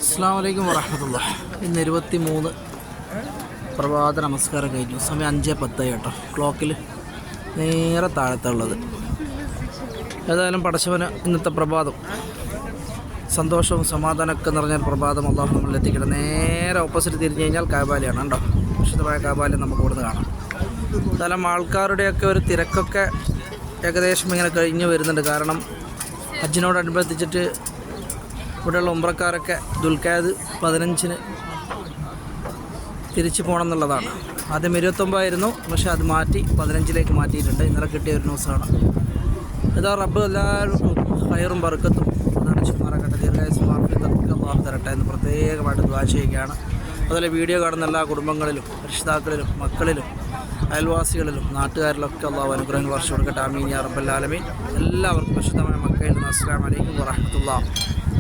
അസ്സലാമു അലൈക്കും വറഹ്മത്തുള്ളാഹി. ഇന്ന് 23 പ്രഭാത നമസ്കാരം കഴിഞ്ഞു. സമയം 5:10 കേട്ടോ. ക്ലോക്കിൽ നേരെ താഴത്തുള്ളത്. ഏതായാലും പടച്ചവന് ഇന്നത്തെ പ്രഭാതം സന്തോഷവും സമാധാനമൊക്കെ നിറഞ്ഞൊരു പ്രഭാതം അല്ലാഹു നമ്മളിൽ എത്തിക്കട്ടെ. നേരെ ഓപ്പോസിറ്റ് തിരിഞ്ഞു കഴിഞ്ഞാൽ കാബാലയാണ് കേട്ടോ. വിശുദ്ധമായ കാബാലയം നമുക്ക് ഇവിടുന്ന് കാണാം. ഏതായാലും ആൾക്കാരുടെയൊക്കെ ഒരു തിരക്കൊക്കെ ഏകദേശം ഇങ്ങനെ കഴിഞ്ഞ് വരുന്നുണ്ട്. കാരണം ഹജ്ജിനോടനുബന്ധിച്ചിട്ട് ഇവിടെയുള്ള ഉംറക്കാരൊക്കെ ദുൽഖഅദ് 15-ന് തിരിച്ചു പോകണം എന്നുള്ളതാണ്. ആദ്യം 29 ആയിരുന്നു, പക്ഷേ അത് മാറ്റി 15-ലേക്ക് മാറ്റിയിട്ടുണ്ട്. ഇന്നലെ കിട്ടിയ ഒരു ന്യൂസാണ്. ഇതാ റബ്ബ് എല്ലാവർക്കും ഹൈറും ബർക്കത്തും അതാണ് ചുമ്മാറാക്കട്ടെ. ദീർഘായുസ്സും ആഫിയത്തും അല്ലാഹു തരട്ടെ എന്ന് പ്രത്യേകമായിട്ട് ദുആ ചെയ്യുകയാണ്. അതുപോലെ വീഡിയോ കാണുന്ന എല്ലാ കുടുംബങ്ങളിലും രക്ഷിതാക്കളിലും മക്കളിലും അയൽവാസികളിലും നാട്ടുകാരിലൊക്കെ അല്ലാഹു അനുഗ്രഹങ്ങൾ വർഷം കൊടുക്കട്ടെ. ആമീൻ യാ റബ്ബൽ ആലമീൻ. എല്ലാവർക്കും വിശുദ്ധമായ മക്കയിൽ നിന്ന് അസ്സലാമു അലൈക്കും വറഹ്മത്തുള്ളാഹി.